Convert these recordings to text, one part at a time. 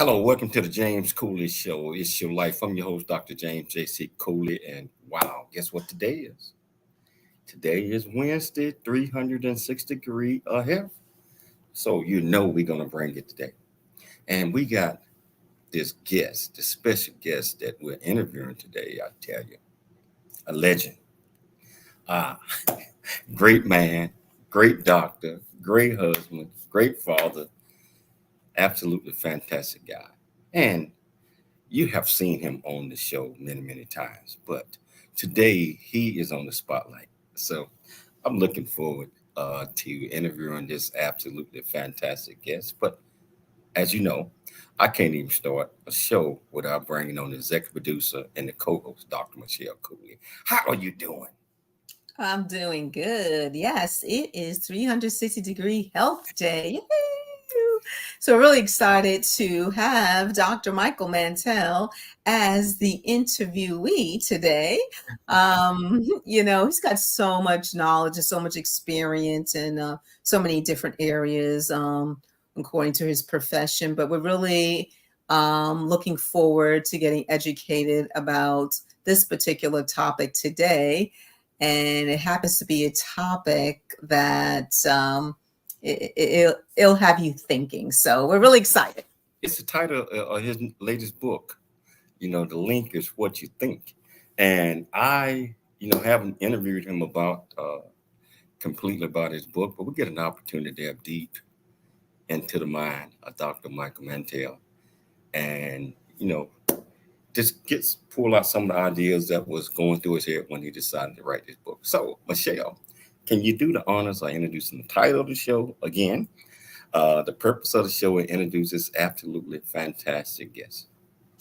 Hello, welcome to the James Cooley Show. It's your life. I'm your host, Dr. James J.C. Cooley. And wow, guess what today is? Today is Wednesday, 306 degree ahead. So you know we're going to bring it today. And we got this guest, this special guest that we're interviewing today, I tell you. A legend. Ah, great man, great doctor, great husband, great father, absolutely fantastic guy. And you have seen him on the show many, many times, but today he is on the spotlight. So I'm looking forward to interviewing this absolutely fantastic guest. But as you know, I can't even start a show without bringing on the executive producer and the co-host, Dr. Michelle Cooley. How are you doing? I'm doing good. Yes, it is 360-degree health day. Yay! So really excited to have Dr. Michael Mantell as the interviewee today. He's got so much knowledge and so much experience in so many different areas according to his profession. But we're really looking forward to getting educated about this particular topic today, and it happens to be a topic that it'll have you thinking. So we're really excited. It's the title of his latest book. The link is what you think. And I, haven't interviewed him about completely about his book, but we get an opportunity to have deep into the mind of Dr. Michael Mantell. And, just pull out some of the ideas that was going through his head when he decided to write this book. So, Michelle, can you do the honors of introducing the title of the show again? The purpose of the show is introduce this absolutely fantastic guest.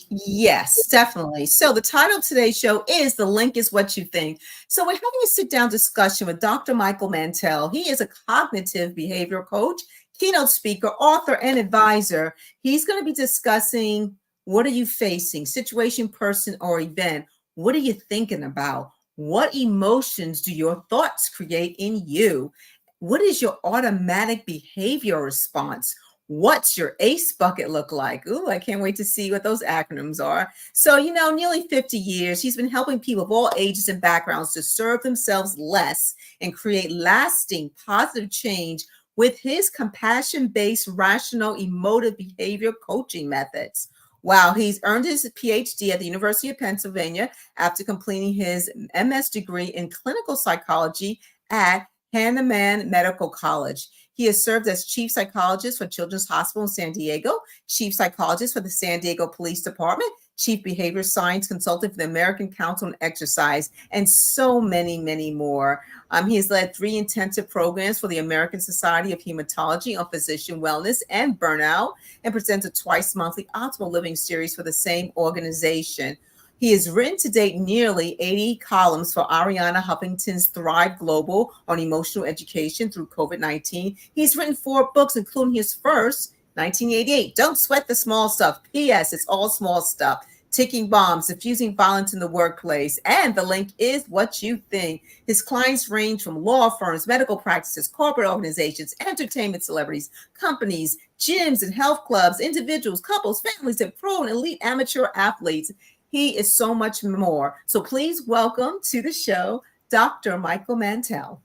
Yes, definitely. So the title of today's show is The Link is What You Think. So we're having a sit-down discussion with Dr. Michael Mantell. He is a cognitive behavioral coach, keynote speaker, author, and advisor. He's going to be discussing, what are you facing? Situation, person, or event. What are you thinking about? What emotions do your thoughts create in you? What is your automatic behavior response? What's your ACE bucket look like? Ooh, I can't wait to see what those acronyms are. So, nearly 50 years, he's been helping people of all ages and backgrounds to serve themselves less and create lasting positive change with his compassion-based, rational, emotive behavior coaching methods. Wow, he's earned his PhD at the University of Pennsylvania after completing his MS degree in clinical psychology at Hahnemann Medical College. He has served as chief psychologist for Children's Hospital in San Diego, chief psychologist for the San Diego Police Department, chief behavior science consultant for the American Council on Exercise, and so many, many more. He has led 3 intensive programs for the American Society of Hematology on physician wellness and burnout, and presents a twice monthly Optimal Living series for the same organization. He has written to date nearly 80 columns for Ariana Huffington's Thrive Global on emotional education through COVID-19. He's written 4 books, including his first, 1988, Don't Sweat the Small Stuff. P.S. It's all small stuff. Ticking Bombs, Diffusing Violence in the Workplace. And the link is what you think. His clients range from law firms, medical practices, corporate organizations, entertainment celebrities, companies, gyms and health clubs, individuals, couples, families, and pro and elite amateur athletes. He is so much more. So please welcome to the show, Dr. Michael Mantell.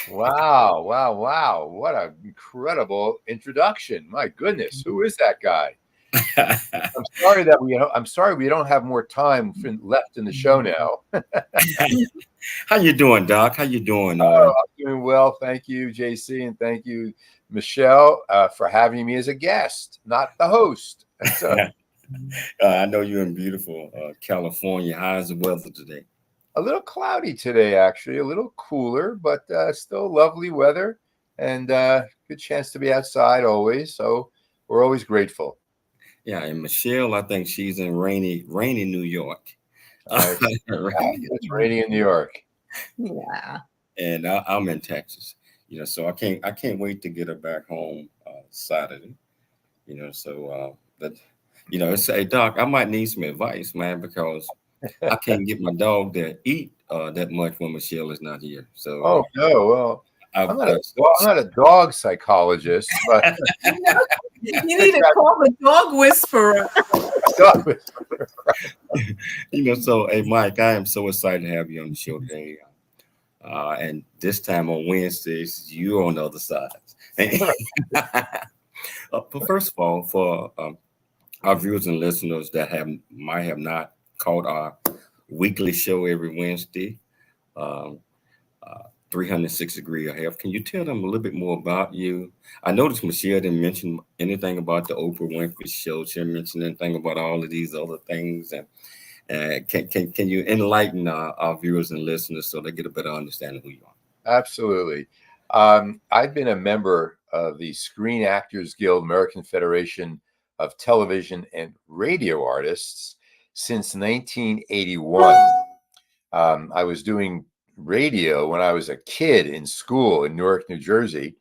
Wow, wow, wow. What an incredible introduction. My goodness, who is that guy? I'm sorry we don't have more time left in the show now. How you doing, Doc? How you doing? I'm doing well. Thank you, JC, and thank you, Michelle, for having me as a guest, not the host. So, I know you're in beautiful California. How's the weather today? a little cloudy today, actually, a little cooler, but still lovely weather and good chance to be outside always. So we're always grateful. Yeah, and Michelle, I think she's in rainy New York. It's raining in New York. Yeah. And I'm in Texas. So I can't wait to get her back home Saturday. But it's hey Doc, I might need some advice, man, because I can't get my dog to eat that much when Michelle is not here. So Oh no, well, I'm not a dog psychologist, but You need to call the dog whisperer. dog whisperer. So hey, Mike, I am so excited to have you on the show today. And this time on Wednesdays, you're on the other side. But first of all, for our viewers and listeners that might have not caught our weekly show every Wednesday, um, 360 degree of health, can you tell them a little bit more about you? I noticed Michelle didn't mention anything about the Oprah Winfrey Show. She didn't mention anything about all of these other things. And can you enlighten our viewers and listeners so they get a better understanding of who you are? Absolutely. I've been a member of the Screen Actors Guild, American Federation of Television and Radio Artists, since 1981. I was doing radio when I was a kid in school in Newark, New Jersey.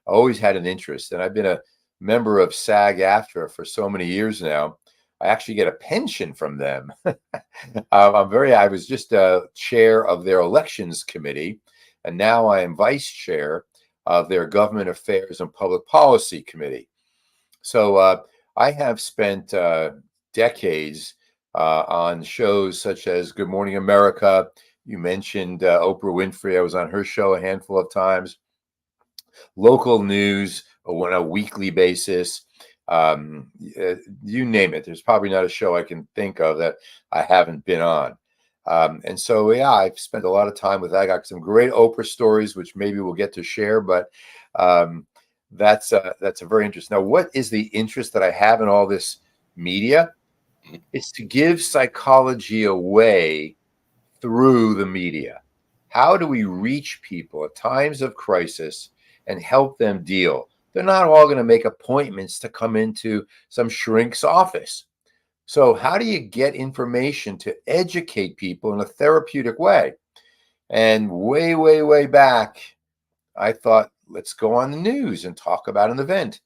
I always had an interest, and I've been a member of SAG-AFTRA for so many years now. I actually get a pension from them. I was just chair of their elections committee, and now I am vice chair of their government affairs and public policy committee. So I have spent decades on shows such as Good Morning America. You mentioned Oprah Winfrey. I was on her show a handful of times. Local news on a weekly basis. You name it. There's probably not a show I can think of that I haven't been on. And so, yeah, I've spent a lot of time with that. I got some great Oprah stories, which maybe we'll get to share, but that's a very interesting. Now, what is the interest that I have in all this media? It's to give psychology away through the media. How do we reach people at times of crisis and help them deal? They're not all going to make appointments to come into some shrink's office. So how do you get information to educate people in a therapeutic way? And way, way, way back, I thought, let's go on the news and talk about an event.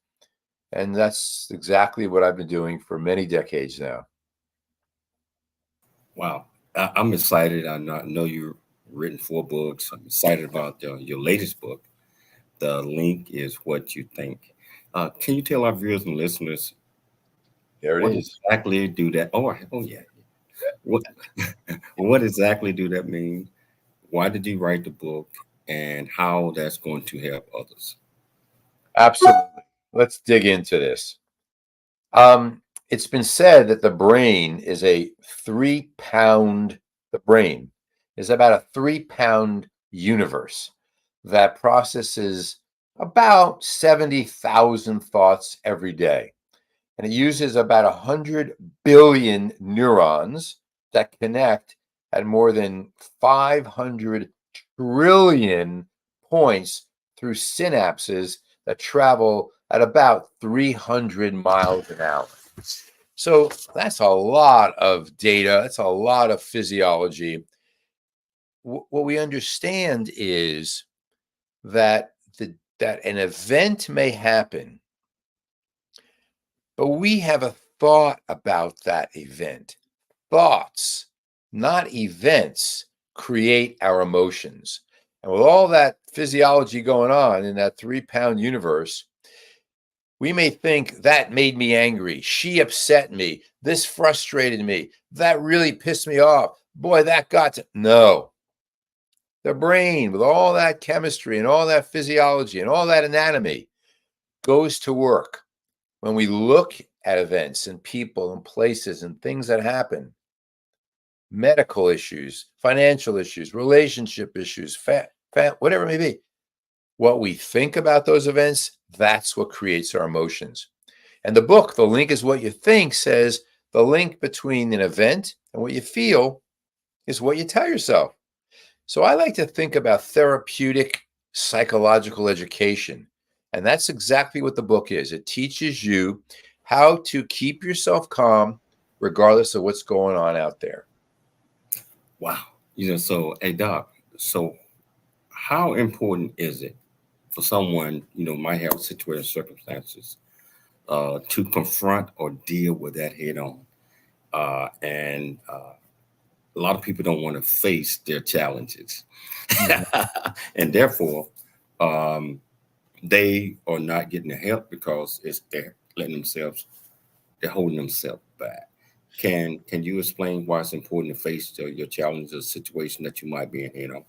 And that's exactly what I've been doing for many decades now. Wow. I'm excited. I know you've written 4 books. I'm excited about your latest book. The link is what you think. Can you tell our viewers and listeners There what it is. exactly do that? Oh yeah. What exactly do that mean? Why did you write the book, and how that's going to help others? Absolutely. Let's dig into this. It's been said that the brain is the brain is about a 3-pound universe that processes about 70,000 thoughts every day. And it uses about 100 billion neurons that connect at more than 500 trillion points through synapses that travel at about 300 miles an hour. So that's a lot of data. That's a lot of physiology. What we understand is that that an event may happen, but we have a thought about that event. Thoughts, not events, create our emotions. And with all that physiology going on in that 3-pound universe, we may think that made me angry. She upset me. This frustrated me. That really pissed me off. Boy, that got to... No. The brain, with all that chemistry and all that physiology and all that anatomy, goes to work. When we look at events and people and places and things that happen, medical issues, financial issues, relationship issues, whatever it may be, what we think about those events, that's what creates our emotions. And the book, The Link is What You Think, says the link between an event and what you feel is what you tell yourself. So I like to think about therapeutic psychological education. And that's exactly what the book is. It teaches you how to keep yourself calm regardless of what's going on out there. Wow. So, hey, Doc, so how important is it for someone, might have situated circumstances to confront or deal with that head on? And a lot of people don't want to face their challenges. And therefore, they are not getting the help because they're holding themselves back. Can you explain why it's important to face your challenges, or situation that you might be in?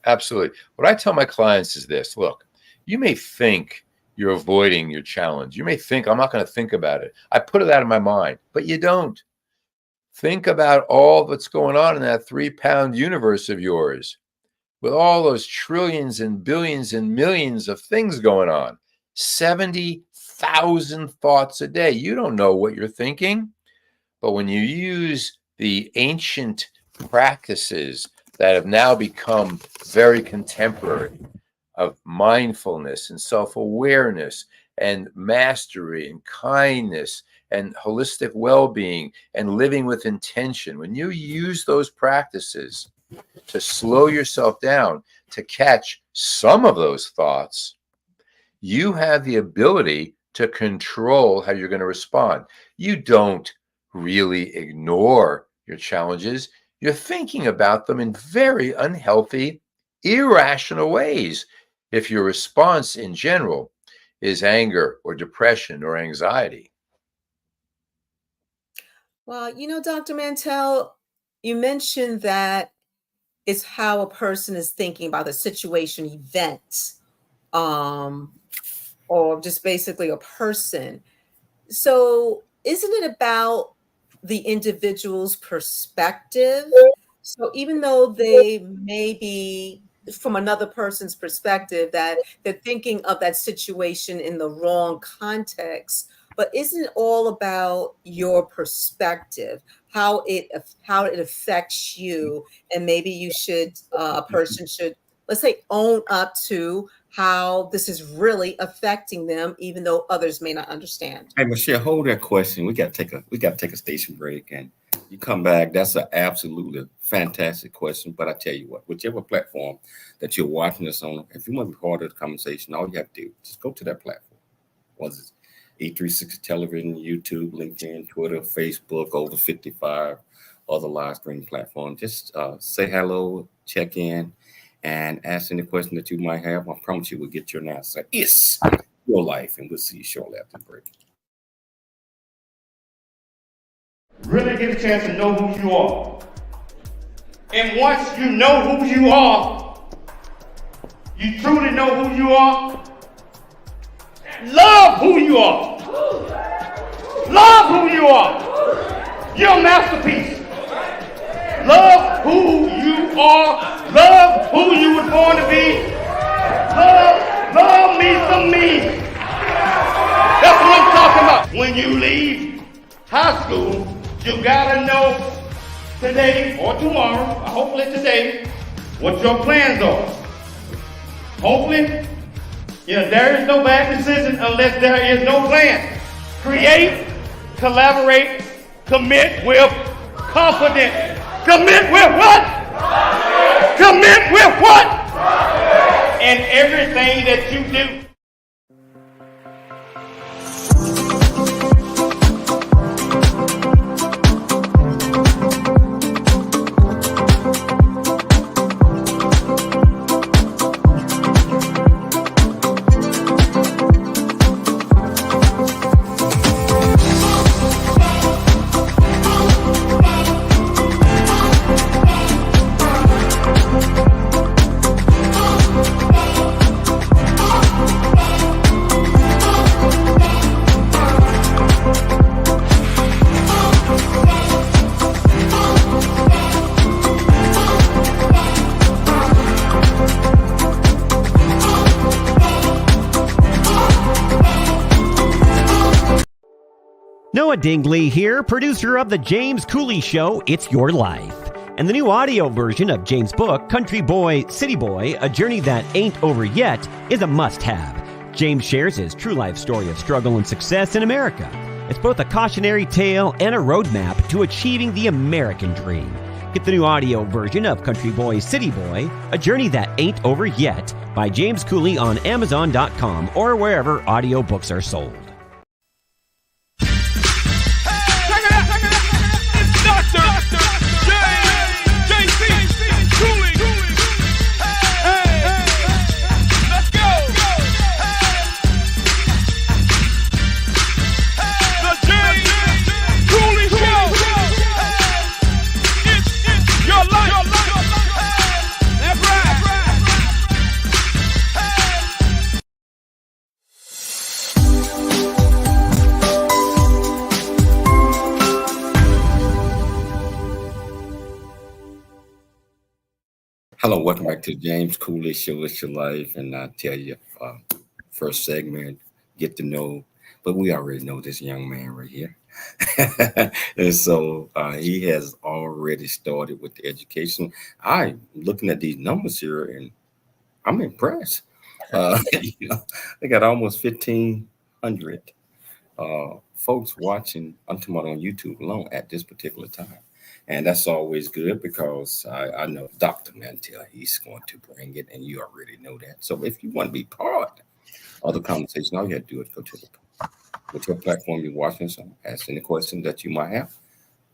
Absolutely. What I tell my clients is this: look, you may think you're avoiding your challenge. You may think, I'm not going to think about it. I put it out of my mind, but you don't. Think about all that's going on in that 3-pound universe of yours, with all those trillions and billions and millions of things going on. 70,000 thoughts a day. You don't know what you're thinking. But when you use the ancient practices that have now become very contemporary of mindfulness and self-awareness and mastery and kindness and holistic well-being and living with intention, when you use those practices to slow yourself down, to catch some of those thoughts, you have the ability to control how you're going to respond. You don't really ignore your challenges. You're thinking about them in very unhealthy, irrational ways if your response in general is anger or depression or anxiety. Well, Dr. Mantell, you mentioned that it's how a person is thinking about the situation, event, or just basically a person. So isn't it about the individual's perspective? So even though they may be from another person's perspective, that they're thinking of that situation in the wrong context, but isn't it all about your perspective, how it affects you? And maybe a person should, let's say, own up to how this is really affecting them, even though others may not understand. Hey, Michelle, hold that question. We got to take a station break, and you come back. That's an absolutely fantastic question. But I tell you what, whichever platform that you're watching this on, if you want to be part of the conversation, all you have to do is just go to that platform. Was it E360 Television, YouTube, LinkedIn, Twitter, Facebook, over 55 other live streaming platforms. Just say hello, check in, and ask any question that you might have. I promise you we'll get your answer. It's your life, and we'll see you shortly after the break. Really get a chance to know who you are. And once you know who you are, you truly know who you are, love who you are. Love who you are. You're a masterpiece. Love who you are. Love who you were born to be. Love me some me. That's what I'm talking about. When you leave high school, you gotta know today or tomorrow, hopefully today, what your plans are. Hopefully, there is no bad decision unless there is no plan. Create, collaborate, commit with confidence. Commit with what? Commit with what? And everything that you do. Noah Dingley here, producer of The James Cooley Show, It's Your Life. And the new audio version of James' book, Country Boy, City Boy, A Journey That Ain't Over Yet, is a must-have. James shares his true life story of struggle and success in America. It's both a cautionary tale and a roadmap to achieving the American dream. Get the new audio version of Country Boy, City Boy, A Journey That Ain't Over Yet by James Cooley on Amazon.com or wherever audiobooks are sold. Hello, welcome back to the James Cooley Show. It's your life, and I tell you, first segment, get to know, but we already know this young man right here, and so he has already started with the education. I'm looking at these numbers here, and I'm impressed. You know, they got almost 1,500 folks watching. I'm talking about on YouTube alone at this particular time. And that's always good because I know Dr. Mantell, he's going to bring it, and you already know that. So if you want to be part of the conversation, all you have to do is go to whichever platform you're watching, so ask any questions that you might have.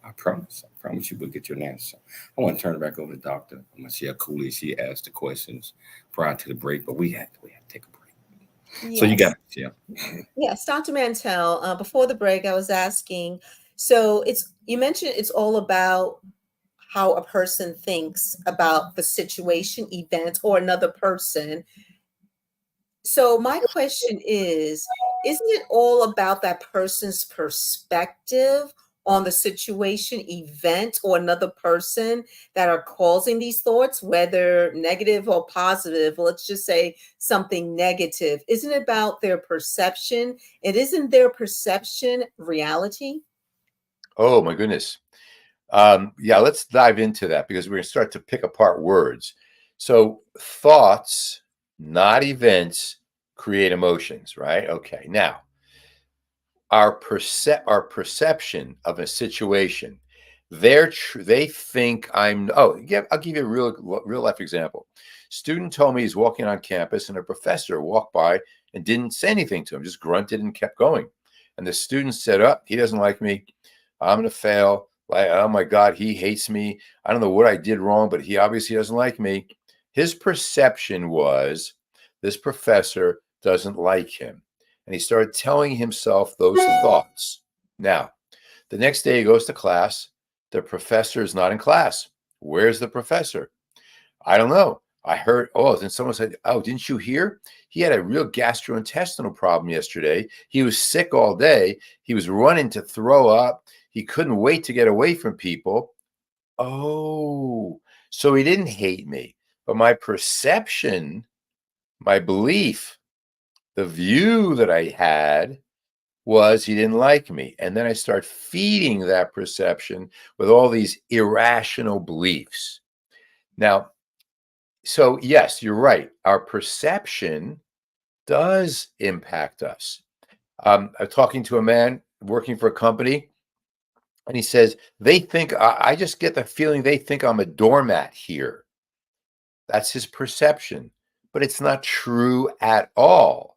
I promise you will get your answer. I want to turn it back over to Dr. Michelle Cooley. She asked the questions prior to the break, but we had to take a break. So you got it, yeah. Yes, Dr. Mantell, before the break, I was asking, so you mentioned it's all about how a person thinks about the situation, event, or another person. So my question is, isn't it all about that person's perspective on the situation, event, or another person that are causing these thoughts, whether negative or positive? Let's just say something negative. Isn't it about their perception? It isn't their perception reality? Oh my goodness. Yeah, let's dive into that because we're going to start to pick apart words. So thoughts, not events, create emotions, right? Okay. Now, our perception of a situation, they think I'm. Oh, yeah, I'll give you a real life example. Student told me he's walking on campus, and a professor walked by and didn't say anything to him, just grunted and kept going. And the student said, "Oh, he doesn't like me. I'm going to fail. Like, oh my God, he hates me. I don't know what I did wrong, but he obviously doesn't like me." His perception was this professor doesn't like him. And he started telling himself those thoughts. Now, the next day he goes to class. The professor is not in class. Where's the professor? I don't know. I heard, then someone said, "Oh, didn't you hear? He had a real gastrointestinal problem yesterday. He was sick all day. He was running to throw up. He couldn't wait to get away from people." Oh, so he didn't hate me. But my perception, my belief, the view that I had was he didn't like me. And then I start feeding that perception with all these irrational beliefs. Now, so yes, you're right. Our perception does impact us. I'm talking to a man working for a company, and he says, they think, I just get the feeling they think I'm a doormat here. That's his perception, but it's not true at all.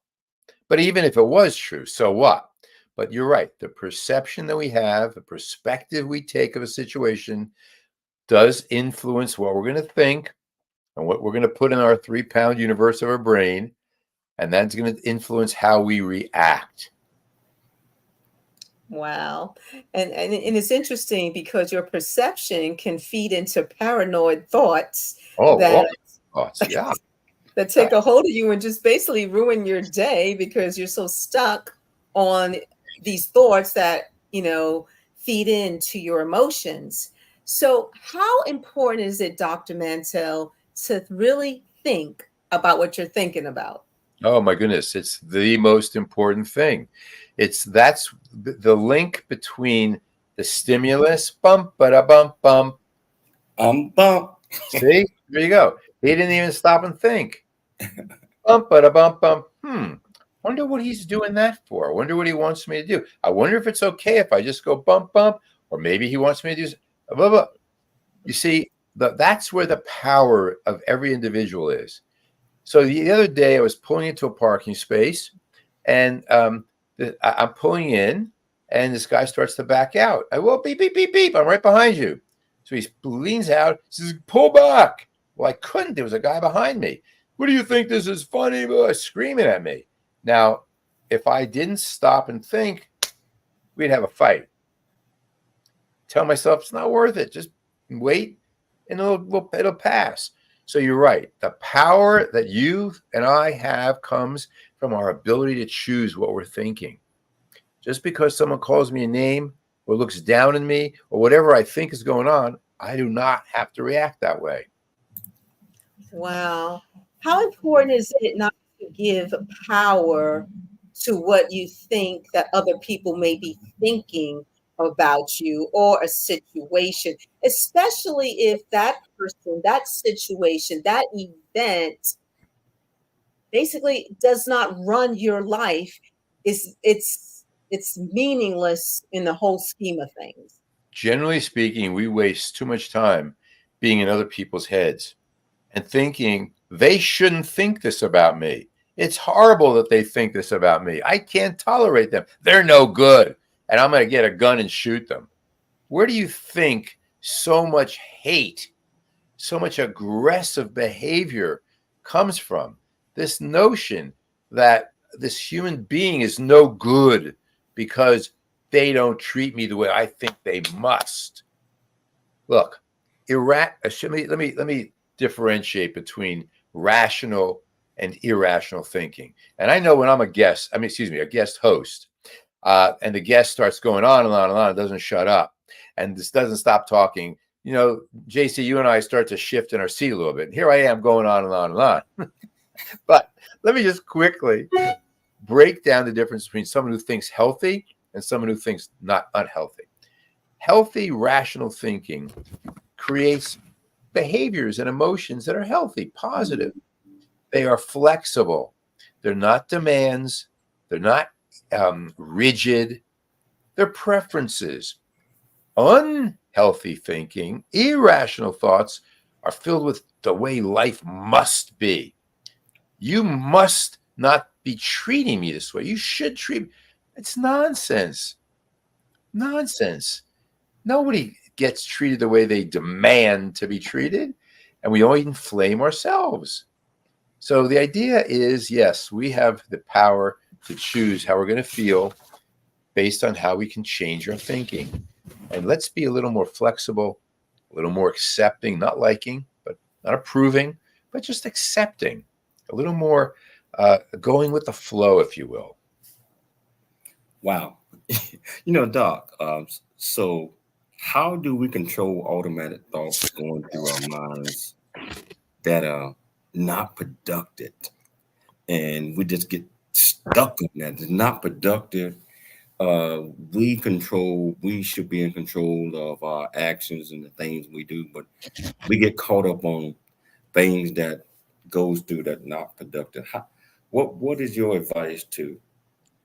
But even if it was true, so what? But you're right. The perception that we have, the perspective we take of a situation does influence what we're going to think and what we're going to put in our 3-pound universe of our brain. And that's going to influence how we react. Wow. And it's interesting because your perception can feed into paranoid thoughts that Thoughts, yeah. that take a hold of you and just basically ruin your day because you're so stuck on these thoughts that, feed into your emotions. So how important is it, Dr. Mantell, to really think about what you're thinking about? Oh my goodness, it's the most important thing. That's the link between the stimulus, bump, bump, bump. Bump. See, there you go. He didn't even stop and think. Bump, bump, bump. Wonder what he's doing that for. I wonder what he wants me to do. I wonder if it's okay if I just go bump, bump, or maybe he wants me to do blah, blah. You see, that's where the power of every individual is. So the other day I was pulling into a parking space, and I'm pulling in, and this guy starts to back out. Beep, beep, beep, beep. I'm right behind you. So he leans out, says, "Pull back." Well, I couldn't. There was a guy behind me. "What do you think this is funny?" Screaming at me. Now, if I didn't stop and think, we'd have a fight. Tell myself it's not worth it. Just wait, and it'll pass. So you're right. The power that you and I have comes from our ability to choose what we're thinking. Just because someone calls me a name or looks down on me or whatever I think is going on, I do not have to react that way. Wow. How important is it not to give power to what you think that other people may be thinking about you or a situation, especially if that person, that situation, that event basically does not run your life. It's meaningless in the whole scheme of things. Generally speaking, we waste too much time being in other people's heads and thinking they shouldn't think this about me. It's horrible that they think this about me. I can't tolerate them. They're no good. And I'm going to get a gun and shoot them. Where do you think so much hate, so much aggressive behavior comes from? This notion that this human being is no good because they don't treat me the way I think they must. Look, let me differentiate between rational and irrational thinking. And I know when I'm a guest host, and the guest starts going on and on and on, it doesn't shut up, and this doesn't stop talking. You know, JC, you and I start to shift in our seat a little bit. And here I am going on and on and on. But let me just quickly break down the difference between someone who thinks healthy and someone who thinks not unhealthy. Healthy, rational thinking creates behaviors and emotions that are healthy, positive. They are flexible. They're not demands. They're not rigid. They're preferences. Unhealthy thinking, irrational thoughts are filled with the way life must be. You must not be treating me this way. You should treat me. It's nonsense. Nonsense. Nobody gets treated the way they demand to be treated, and we all inflame ourselves. So the idea is, yes, we have the power to choose how we're going to feel based on how we can change our thinking. And let's be a little more flexible, a little more accepting, not liking, but not approving, but just accepting, a little more going with the flow, if you will. Wow. Doc, so how do we control automatic thoughts going through our minds that are not productive? And we just get stuck on that. It's not productive. We should be in control of our actions and the things we do, but we get caught up on things that goes through that not productive. What is your advice to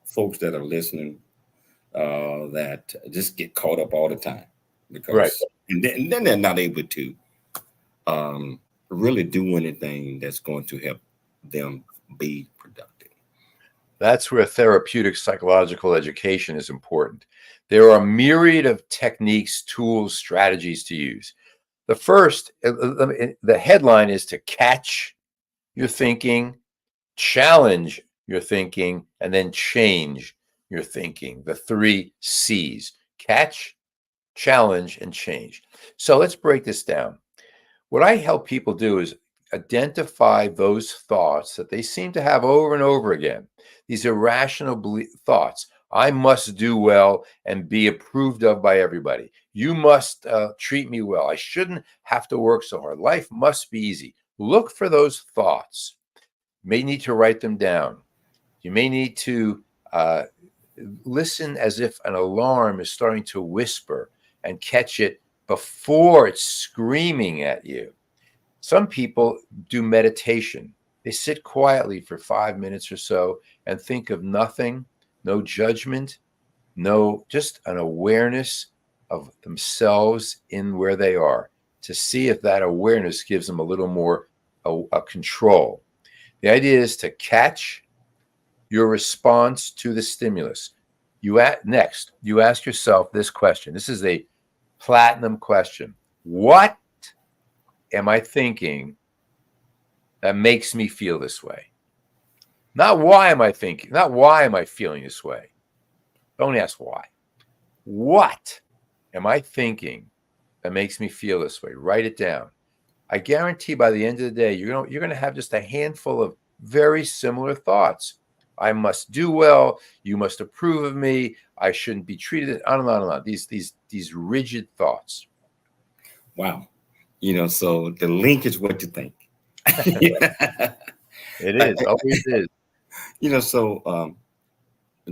folks that are listening that just get caught up all the time? Because Right. and then they're not able to really do anything that's going to help them be productive. That's where therapeutic psychological education is important. There are a myriad of techniques, tools, strategies to use. The first, the headline is to catch your thinking, challenge your thinking, and then change your thinking. The 3 C's: catch, challenge, and change. So let's break this down. What I help people do is identify those thoughts that they seem to have over and over again. These irrational thoughts. I must do well and be approved of by everybody. You must treat me well. I shouldn't have to work so hard. Life must be easy. Look for those thoughts. You may need to write them down. You may need to listen as if an alarm is starting to whisper and catch it before it's screaming at you. Some people do meditation. They sit quietly for 5 minutes or so and think of nothing, no judgment, just an awareness of themselves in where they are, to see if that awareness gives them a little more a control. The idea is to catch your response to the stimulus. Next, you ask yourself this question. This is a platinum question. What am I thinking that makes me feel this way? Not why am I thinking, not why am I feeling this way? Don't ask why. What am I thinking that makes me feel this way? Write it down. I guarantee by the end of the day, you're going to have just a handful of very similar thoughts. I must do well. You must approve of me. I shouldn't be treated. On and on and on. These rigid thoughts. Wow. So the link is what you think. Yeah. It is, always is. So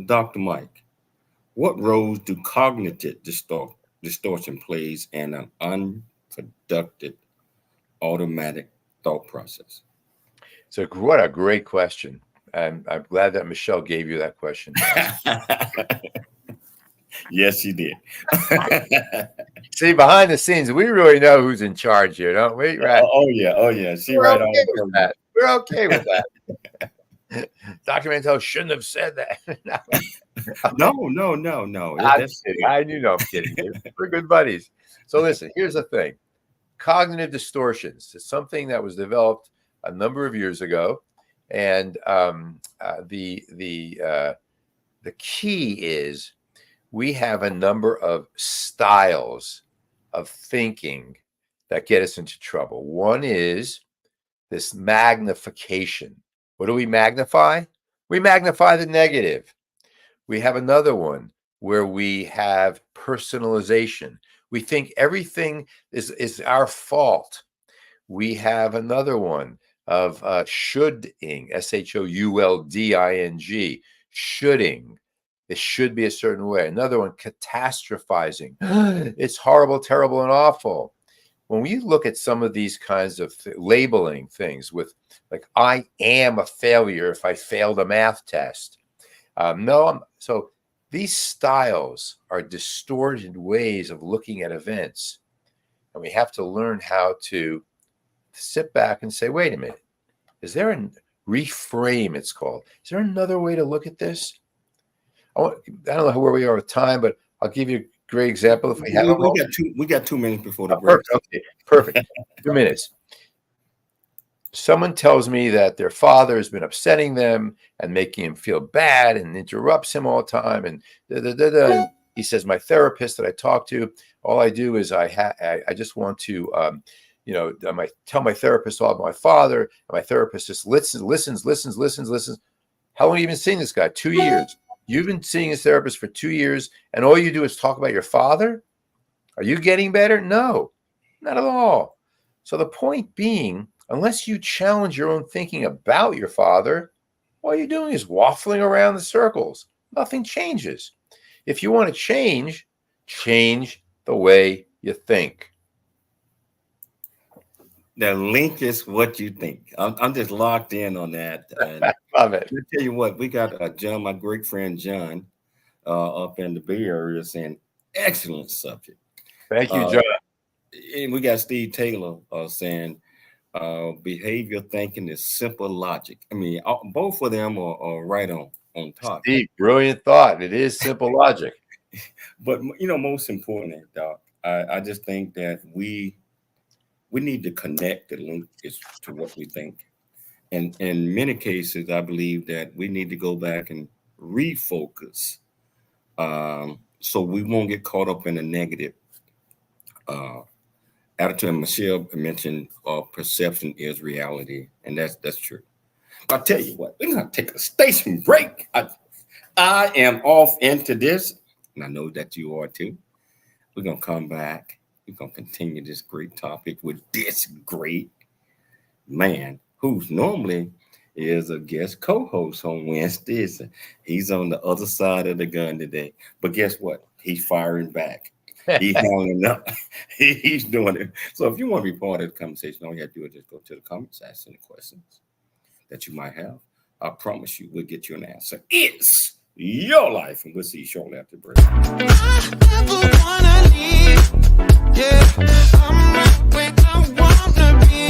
Dr. Mike, what roles do cognitive distortion plays in an unproductive automatic thought process? So what a great question. I'm glad that Michelle gave you that question. Yes, she did. See, behind the scenes, we really know who's in charge here, don't we? Right. Oh yeah. She We're right okay on. with that. We're okay with that. Dr. Mantell shouldn't have said that. No. I'm kidding. I knew I'm kidding. We're good buddies. So listen, here's the thing. Cognitive distortions is something that was developed a number of years ago. And the key is we have a number of styles of thinking that get us into trouble. One is this magnification. What do we magnify? We magnify the negative. We have another one where we have personalization. We think everything is our fault. We have another one of shoulding, shoulding, shoulding. It should be a certain way. Another one, catastrophizing. It's horrible, terrible, and awful. When we look at some of these kinds of labeling things with, like, I am a failure if I failed a math test. So these styles are distorted ways of looking at events. And we have to learn how to sit back and say, wait a minute, is there a reframe, it's called? Is there another way to look at this? I don't know where we are with time, but I'll give you a great example. If we have we got 2 minutes before the break. Perfect. 2 minutes. Someone tells me that their father has been upsetting them and making him feel bad and interrupts him all the time. And And he says, my therapist that I talk to, all I do is I just want to, I tell my therapist all about my father. And my therapist just listens. How long have you been seeing this guy? 2 years. You've been seeing his therapist for 2 years, and all you do is talk about your father? Are you getting better? No, not at all. So the point being, unless you challenge your own thinking about your father, all you're doing is waffling around the circles. Nothing changes. If you want to change the way you think. The link is what you think. I'm just locked in on that. And Love it. I'll tell you what, we got John, my great friend John, up in the Bay Area, saying excellent subject. Thank you, John. And we got Steve Taylor saying behavior thinking is simple logic. I mean, both of them are right on top. Steve, brilliant thought. It is simple logic. But most importantly, Doc, I just think that we need to connect the link to what we think. And in many cases, I believe that we need to go back and refocus so we won't get caught up in a negative attitude. And Michelle mentioned perception is reality, and that's true. But I'll tell you what, we're going to take a station break. I am off into this, and I know that you are too. We're going to come back. We're going to continue this great topic with this great man who's normally is a guest co-host on Wednesdays. He's on the other side of the gun today. But guess what? He's firing back. He's hanging up. He's doing it. So if you want to be part of the conversation, all you have to do is just go to the comments, ask any questions that you might have. I promise you we'll get you an answer. It's your life, and we'll see you shortly after the break. I never wanna leave. Yeah, I'm right where I wanna be.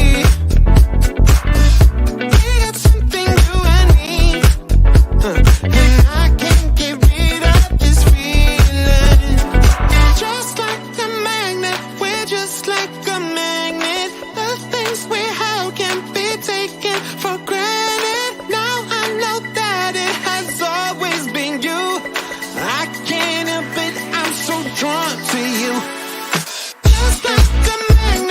We got something you and me, and I can't get rid of this feeling. Just like a magnet, we're just like a magnet. The things we have can't be taken for granted. Now I know that it has always been you. I can't help it, I'm so drawn to you. Just like a magnet.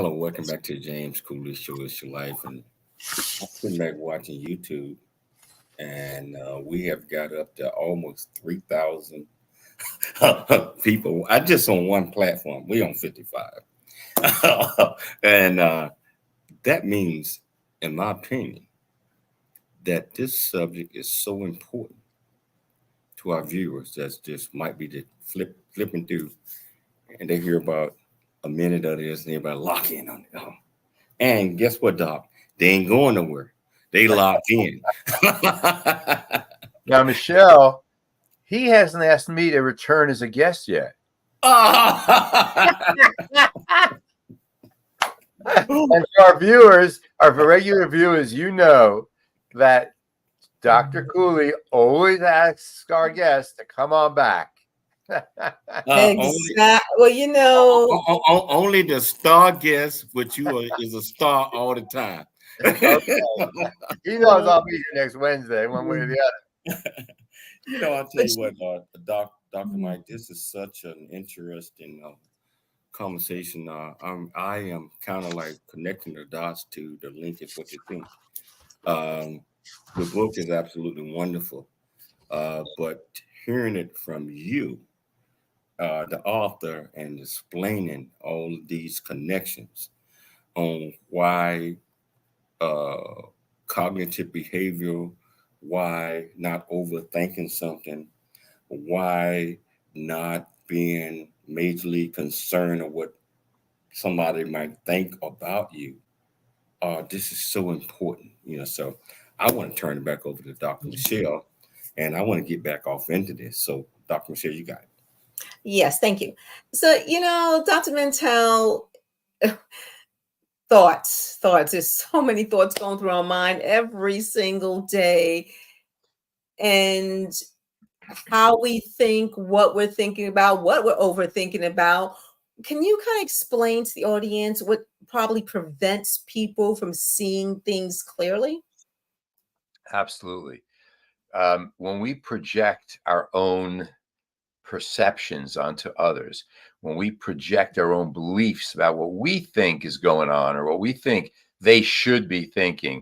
Hello, welcome back to the James Cooley Show. It's your life, and I'm sitting back watching YouTube, and we have got up to almost 3,000 people. I just on one platform. We on 55, and that means, in my opinion, that this subject is so important to our viewers that just might be the flipping through, and they hear about a minute of this, and everybody lock in on it. Oh. And guess what, Doc? They ain't going nowhere. They locked in. Now, Michelle, he hasn't asked me to return as a guest yet. And for our viewers, our regular viewers, you know that Dr. Cooley always asks our guests to come on back. Well, you know, only the star guest, but is a star all the time. Okay. He knows I'll be here next Wednesday, one way or the other. I'll tell you what, Dr. Mike, this is such an interesting conversation. I am kind of like connecting the dots to the link is what you think. The book is absolutely wonderful, but hearing it from you, the author, and explaining all of these connections on why cognitive behavior, why not overthinking something, why not being majorly concerned of what somebody might think about you. This is so important, so I want to turn it back over to Dr. Michelle, and I want to get back off into this. So Dr. Michelle, you got it. yes, thank you. So, Dr. Mantell, thoughts. There's so many thoughts going through our mind every single day. And how we think, what we're thinking about, what we're overthinking about. Can you kind of explain to the audience what probably prevents people from seeing things clearly? Absolutely. When we project our own perceptions onto others, when we project our own beliefs about what we think is going on or what we think they should be thinking,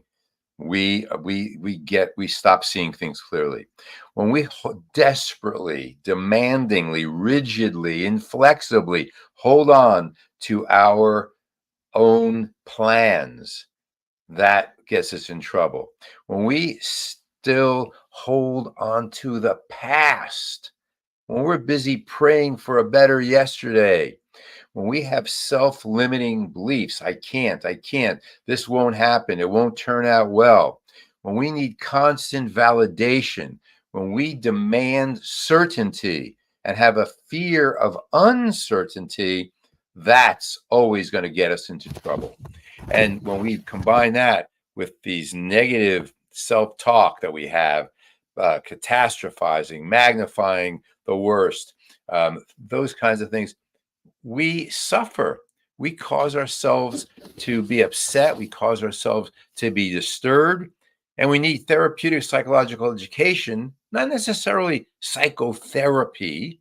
we stop seeing things clearly. When we desperately, demandingly, rigidly, inflexibly hold on to our own plans, that gets us in trouble. When we still hold on to the past, when we're busy praying for a better yesterday, when we have self-limiting beliefs, I can't, this won't happen, it won't turn out well, when we need constant validation, when we demand certainty and have a fear of uncertainty, that's always going to get us into trouble. And when we combine that with these negative self-talk that we have, catastrophizing, magnifying the worst, those kinds of things, we suffer. We cause ourselves to be upset. We cause ourselves to be disturbed. And we need therapeutic psychological education, not necessarily psychotherapy.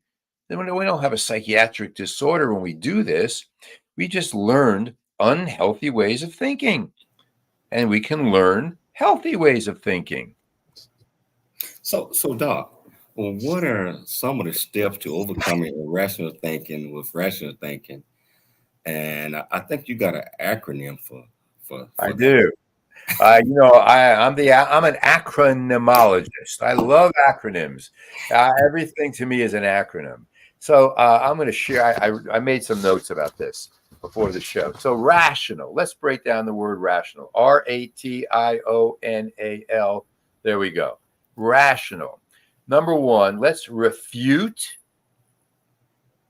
We don't have a psychiatric disorder when we do this. We just learned unhealthy ways of thinking. And we can learn healthy ways of thinking. So Doc, well, what are some of the steps to overcoming irrational thinking with rational thinking? And I think you got an acronym for I that. do. I'm an acronymologist. I love acronyms. Everything to me is an acronym. So I'm going to share. I made some notes about this before the show. So rational. Let's break down the word rational. RATIONAL. There we go. Rational. Number one, let's refute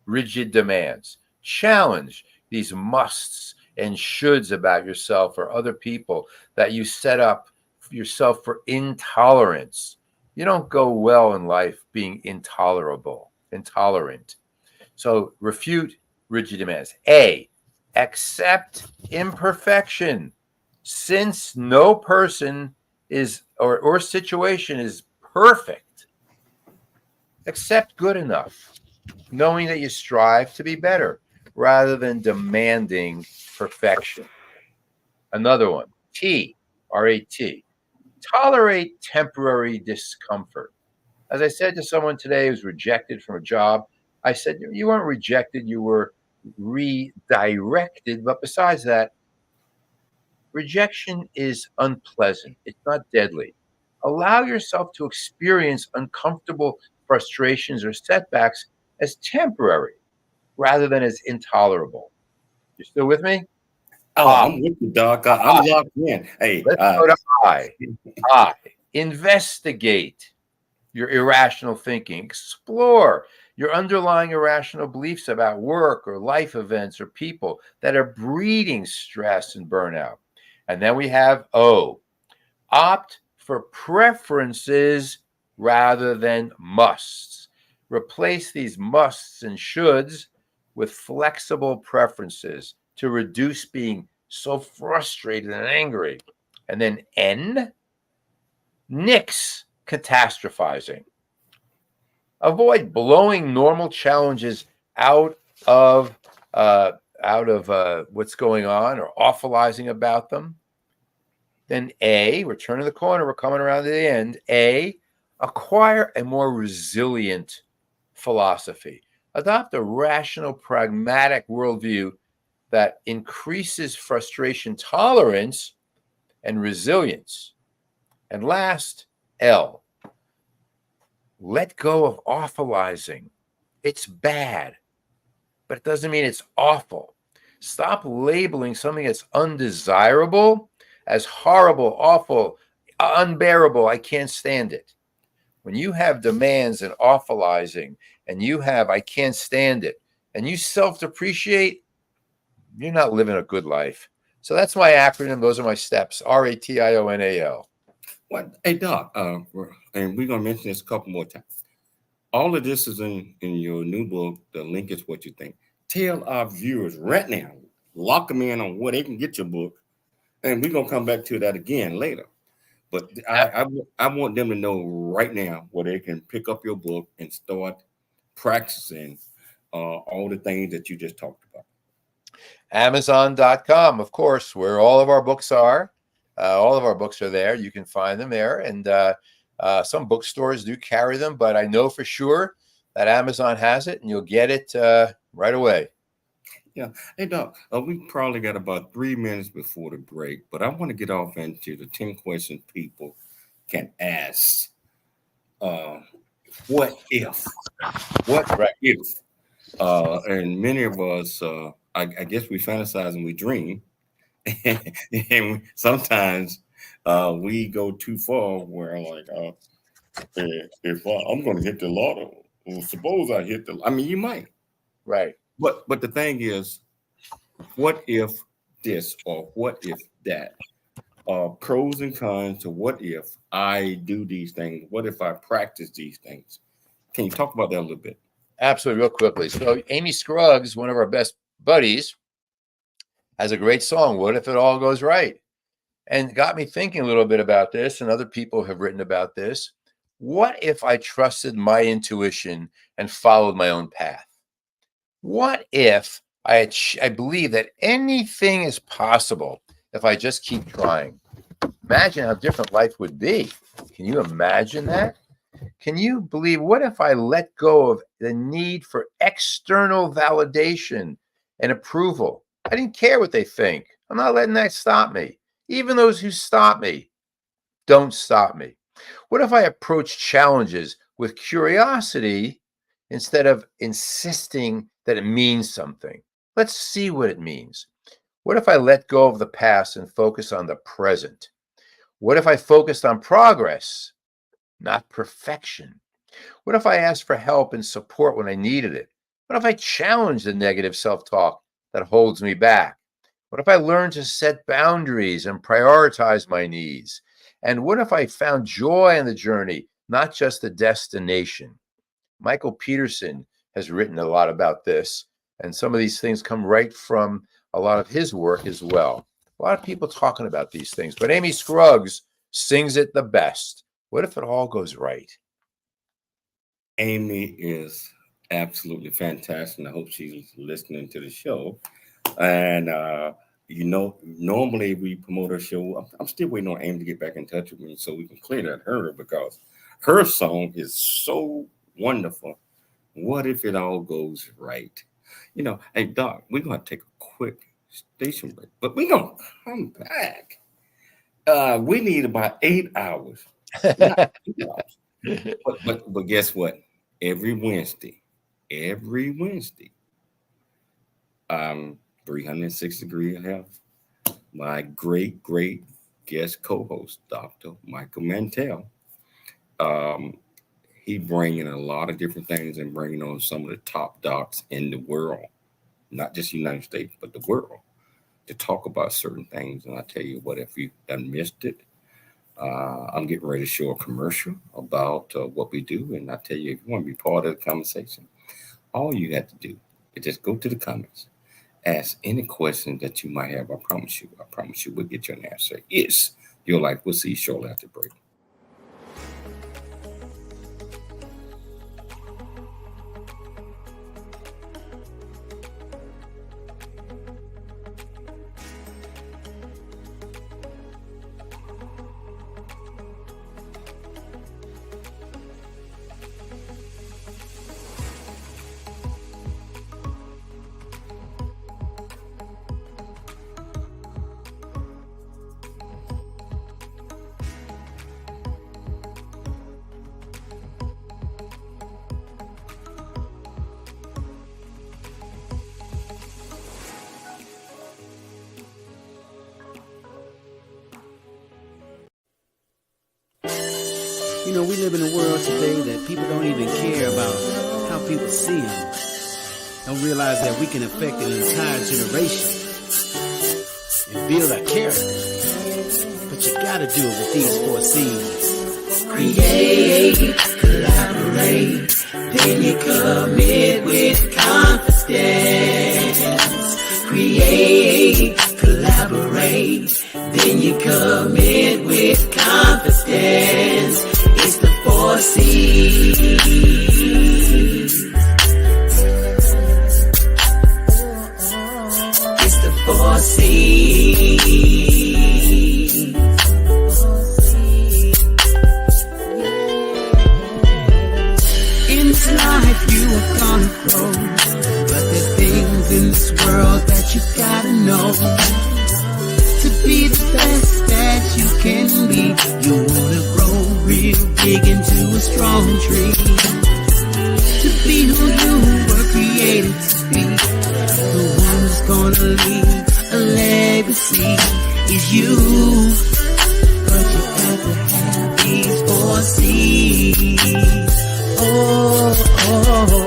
rigid demands. Challenge these musts and shoulds about yourself or other people that you set up yourself for intolerance. You don't go well in life being intolerant. So refute rigid demands. A, accept imperfection. Since no person is or situation is perfect, accept good enough, knowing that you strive to be better. rather than demanding perfection. Another one, T, R-A-T, tolerate temporary discomfort. As I said to someone today who was rejected from a job, I said, you weren't rejected, you were redirected. But besides that, rejection is unpleasant. It's not deadly. Allow yourself to experience uncomfortable frustrations or setbacks as temporary rather than as intolerable. You still with me? Oh, I'm with you, Doc. I'm locked in. Hey, Let's go to I. I. Investigate your irrational thinking. Explore your underlying irrational beliefs about work or life events or people that are breeding stress and burnout. And then we have O. Opt for preferences rather than musts. Replace these musts and shoulds with flexible preferences to reduce being so frustrated and angry. And then N, nix catastrophizing. Avoid blowing normal challenges out of what's going on or awfulizing about them. Then A, we're turning the corner, we're coming around to the end. A, acquire a more resilient philosophy. Adopt a rational, pragmatic worldview that increases frustration tolerance and resilience. And last, L, let go of awfulizing. It's bad, but it doesn't mean it's awful. Stop labeling something that's undesirable as horrible, awful, unbearable. I can't stand it. When you have demands and awfulizing, and you have I can't stand it, and you self-depreciate, you're not living a good life. So that's my acronym. Those are my steps. RATIONAL. What? Hey, Doc. And we're gonna mention this a couple more times. All of this is in your new book. The link is what you think. Tell our viewers right now. Lock them in on where they can get your book, and we're gonna come back to that again later. But I want them to know right now where they can pick up your book and start practicing all the things that you just talked about. Amazon.com, of course, where all of our books are. All of our books are there. You can find them there. And some bookstores do carry them, but I know for sure that Amazon has it and you'll get it right away. Yeah. Hey, Doc, we probably got about 3 minutes before the break, but I want to get off into the 10 questions people can ask. What if? What if? And many of us, I guess we fantasize and we dream. And sometimes we go too far where like, if I'm going to hit the lotto, well, suppose I hit the, I mean, you might. Right. But the thing is, what if this or what if that? Pros and cons to what if I do these things? What if I practice these things? Can you talk about that a little bit? Absolutely, real quickly. So Amy Scruggs, one of our best buddies, has a great song, What If It All Goes Right? And got me thinking a little bit about this, and other people have written about this. What if I trusted my intuition and followed my own path? What if I believe that anything is possible if I just keep trying? Imagine how different life would be. Can you imagine that? Can you believe, what if I let go of the need for external validation and approval? I didn't care what they think. I'm not letting that stop me. Even those who stop me don't stop me. What if I approach challenges with curiosity instead of insisting that it means something? Let's see what it means. What if I let go of the past and focus on the present? What if I focused on progress, not perfection? What if I asked for help and support when I needed it? What if I challenged the negative self-talk that holds me back? What if I learned to set boundaries and prioritize my needs? And what if I found joy in the journey, not just the destination? Michael Peterson has written a lot about this, and some of these things come right from a lot of his work as well. A lot of people talking about these things, but Amy Scruggs sings it the best. What if it all goes right? Amy is Absolutely fantastic. And I hope she's listening to the show. And normally we promote our show. I'm still waiting on Amy to get back in touch with me so we can clear that her, because her song is so wonderful. What if it all goes right? Hey Doc, we're gonna take a quick station break, but we're gonna come back. We need about 8 hours. Not 2 hours. But guess what? Every Wednesday, 360 degree health, my great guest co-host, Dr. Michael Mantell. He bringing a lot of different things and bringing on some of the top docs in the world, not just the United States, but the world, to talk about certain things. And I tell you what, if you done missed it, I'm getting ready to show a commercial about what we do. And I tell you, if you want to be part of the conversation, all you have to do is just go to the comments, ask any question that you might have. I promise you, we'll get you an answer. It's your life. We'll see you shortly after the break. You know, we live in a world today that people don't even care about how people see them. Don't realize that we can affect an entire generation and build our character. But you gotta do it with these 4 C's. Create, collaborate, then you commit with confidence. Create, collaborate, then you commit with confidence. It's the 4 C's. It's the 4 C's. In this life you are gonna grow, but there's things in this world that you gotta know. To be the best that you can be, you wanna grow real big into a strong tree. To be who you were created to be, the one who's gonna leave a legacy is you. But you got to have these 4 C's.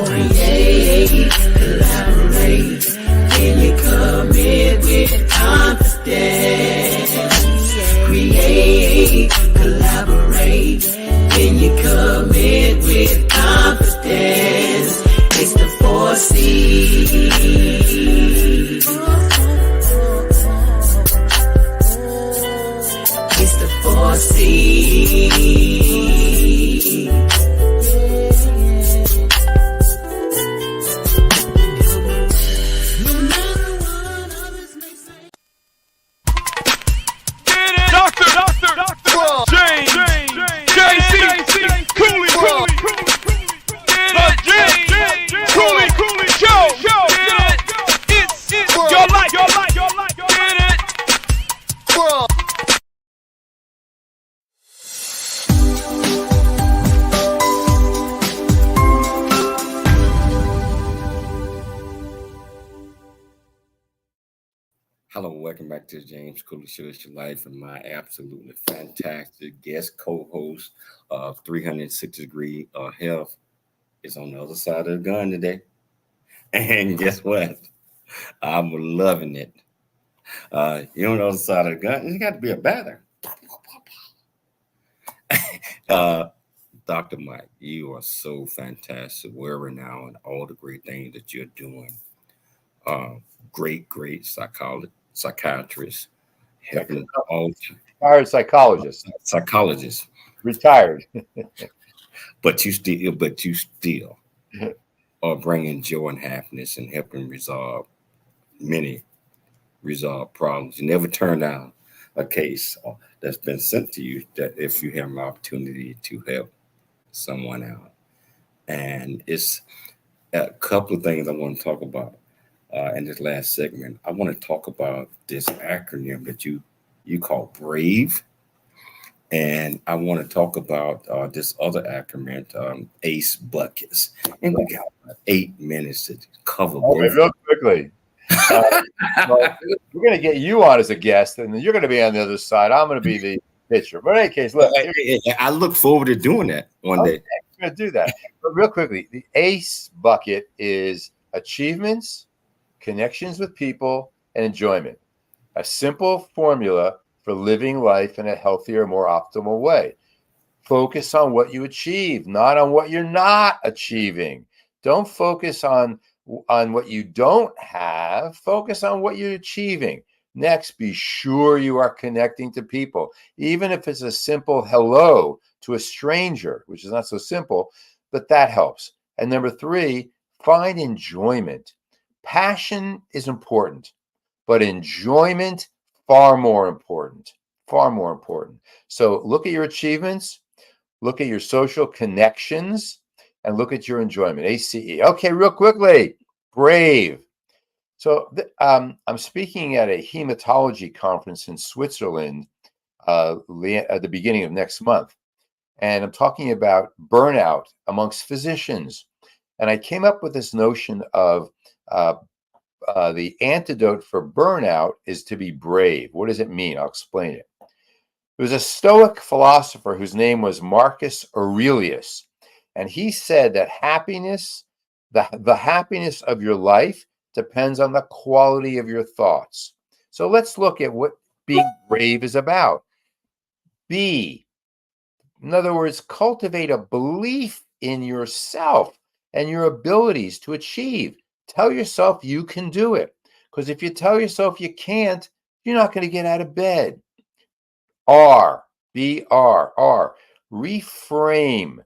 Create, collaborate, then you commit with confidence. Create, collaborate, then you commit with confidence. It's the 4 C's. It's the 4 C's. Hello, welcome back to the James Cooley Show. It's your life, and my absolutely fantastic guest co-host of 360 Degree Health is on the other side of the gun today. And guess what? I'm loving it. You're on the other side of the gun. It's got to be a batter. Dr. Mike, you are so fantastic, well renowned, all the great things that you're doing. Great psychiatrist, helping all Retired psychologist. psychologists. Retired. But you still bringing joy and happiness and helping resolve problems. You never turn down a case that's been sent to you that if you have an opportunity to help someone out. And it's a couple of things I want to talk about in this last segment. I want to talk about this acronym that you call BRAVE. And I want to talk about this other acronym, ACE buckets. And we got about 8 minutes to cover both. Real quickly. Well, we're going to get you on as a guest, and you're going to be on the other side. I'm going to be the pitcher. But in any case, look. I look forward to doing that one day. We're going to do that. But real quickly, the ACE bucket is achievements, connections with people, and enjoyment. A simple formula for living life in a healthier, more optimal way. Focus on what you achieve, not on what you're not achieving. Don't focus on what you don't have. Focus on what you're achieving. Next, be sure you are connecting to people, even if it's a simple hello to a stranger, which is not so simple, but that helps. And number 3, find enjoyment. Passion is important, but enjoyment far more important. So look at your achievements, look at your social connections, and look at your enjoyment. ACE. Okay, real quickly, BRAVE. So I'm speaking at a hematology conference in Switzerland at the beginning of next month. And I'm talking about burnout amongst physicians. And I came up with this notion of the antidote for burnout is to be brave. What does it mean? I'll explain it. There was a Stoic philosopher whose name was Marcus Aurelius. And he said that happiness, the happiness of your life depends on the quality of your thoughts. So let's look at what being brave is about. In other words, cultivate a belief in yourself and your abilities to achieve. Tell yourself you can do it. Because if you tell yourself you can't, you're not going to get out of bed. Reframe.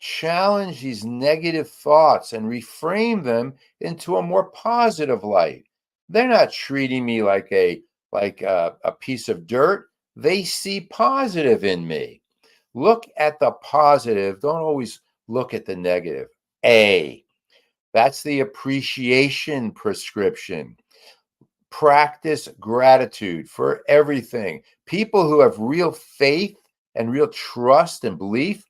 Challenge these negative thoughts and reframe them into a more positive light. They're not treating me like a piece of dirt. They see positive in me. Look at the positive. Don't always look at the negative. That's the appreciation prescription. Practice gratitude for everything. People who have real faith and real trust and belief,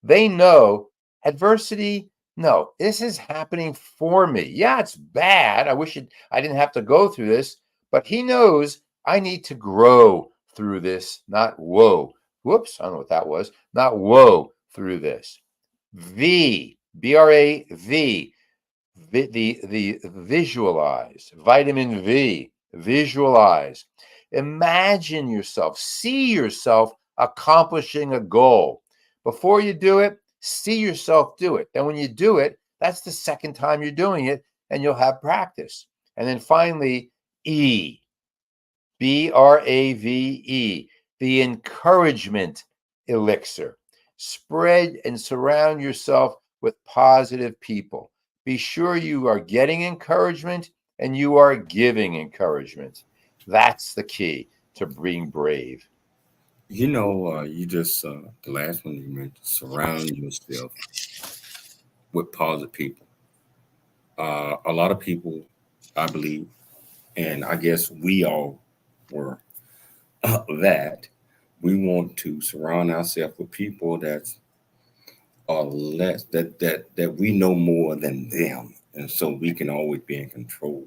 they know adversity, no, this is happening for me. Yeah, it's bad. I wish I didn't have to go through this, but he knows I need to grow through this, not whoa. Whoops, I don't know what that was. Not whoa through this. BRAV, the visualize, vitamin V, visualize. Imagine yourself, see yourself accomplishing a goal. Before you do it, see yourself do it. Then when you do it, that's the second time you're doing it, and you'll have practice. And then finally, BRAVE, the encouragement elixir. Spread and surround yourself with positive people. Be sure you are getting encouragement and you are giving encouragement. That's the key to being brave. You know, you just, the last one you mentioned, surround yourself with positive people. A lot of people, I believe, and I guess we all were that we want to surround ourselves with people that are less, that we know more than them. And so we can always be in control,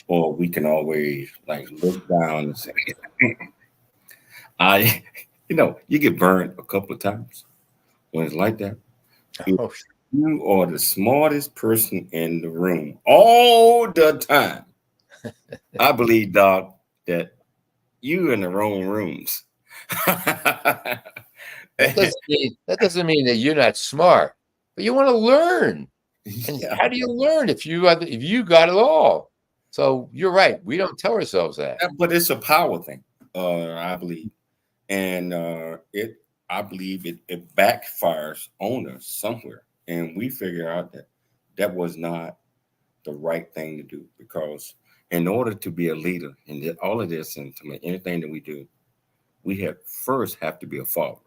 or we can always like look down and say, you get burned a couple of times when it's like that. Oh, You are the smartest person in the room all the time. I believe, Doc, that you in the wrong rooms. that doesn't mean that you're not smart, but you want to learn. And Yeah. how do you learn if you got it all? So you're right. We don't tell ourselves that. But it's a power thing, I believe. And I believe it backfires on us somewhere. And we figure out that That was not the right thing to do, because in order to be a leader in all of this and to make anything that we do, we have to be a follower.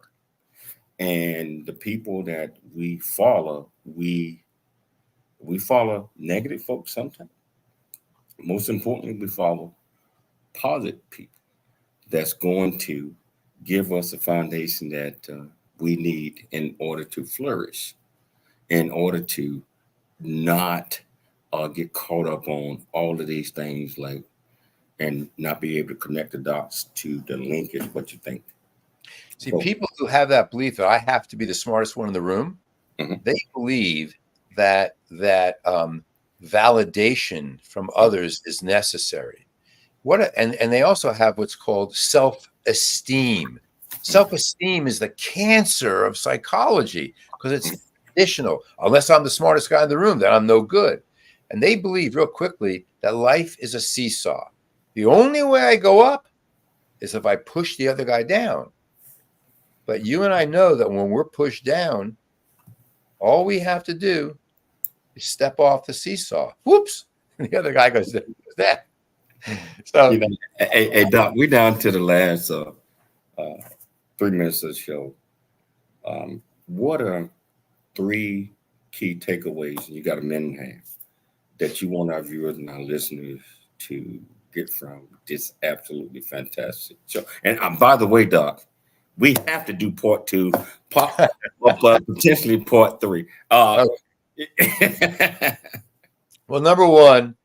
And the people that we follow, we follow negative folks sometimes. Most importantly, we follow positive people that's going to give us a foundation that we need in order to flourish, in order to not get caught up on all of these things, like, and not be able to connect the dots to the linkage, what you think. See, people who have that belief that I have to be the smartest one in the room, they believe that validation from others is necessary. And they also have what's called self-esteem. Self-esteem is the cancer of psychology, because it's conditional. Unless I'm the smartest guy in the room, then I'm no good. And they believe real quickly that life is a seesaw. The only way I go up is if I push the other guy down. But you and I know that when we're pushed down, all we have to do is step off the seesaw. Whoops! And the other guy goes that. So, hey, Doc, we're down to the last 3 minutes of the show. What are 3 key takeaways, and you got a minute and a half, that you want our viewers and our listeners to get from this absolutely fantastic show? And by the way, Doc, we have to do part 2, potentially part 3. Well, number one,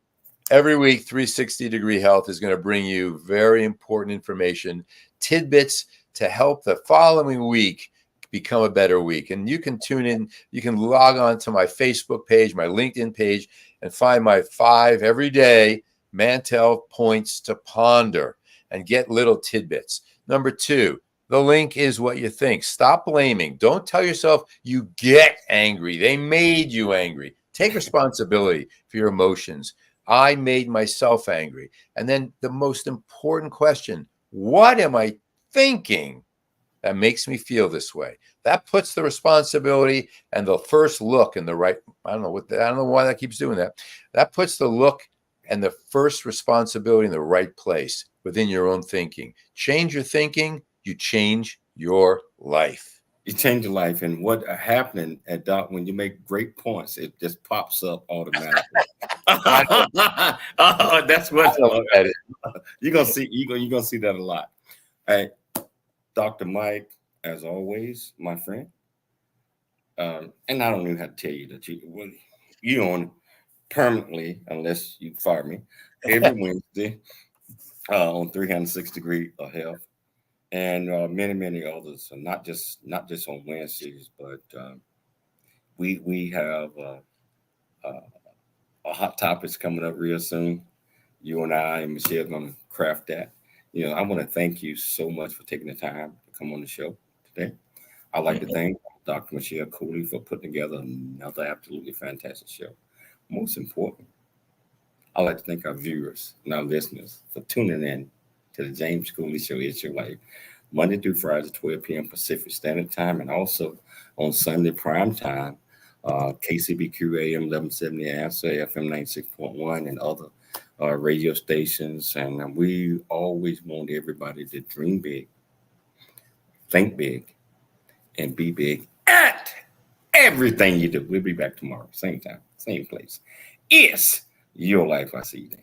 every week, 360-degree Health is going to bring you very important information, tidbits to help the following week become a better week. And you can tune in. You can log on to my Facebook page, my LinkedIn page, and find my 5 everyday Mantell points to ponder and get little tidbits. Number 2, the link is what you think. Stop blaming. Don't tell yourself you get angry. They made you angry. Take responsibility for your emotions. I made myself angry. And then the most important question, what am I thinking that makes me feel this way? That puts the responsibility and the first look in the right, I don't know why that keeps doing that. That puts the look and the first responsibility in the right place within your own thinking. Change your thinking, you change your life. You change your life. And what happening at Doc, when you make great points, it just pops up automatically. That's what you're gonna see. You're gonna see that a lot. Hey, Dr. Mike, as always, my friend. And I don't even have to tell you that you on permanently, unless you fire me, every Wednesday on 360-degree Health. And many others, and not just on Wednesdays, but we have a hot topics coming up real soon. You and I and Michelle are going to craft that. I want to thank you so much for taking the time to come on the show today. I'd like to thank Dr. Michelle Cooley for putting together another absolutely fantastic show. Most important, I'd like to thank our viewers and our listeners for tuning in to the James Cooley Show. It's Your Life, Monday through Friday, 12 p.m. Pacific Standard Time, and also on Sunday prime time, KCBQ AM 1170 Answer, FM 96.1, and other radio stations. And we always want everybody to dream big, think big, and be big at everything you do. We'll be back tomorrow, same time, same place. It's Your Life. I see you then.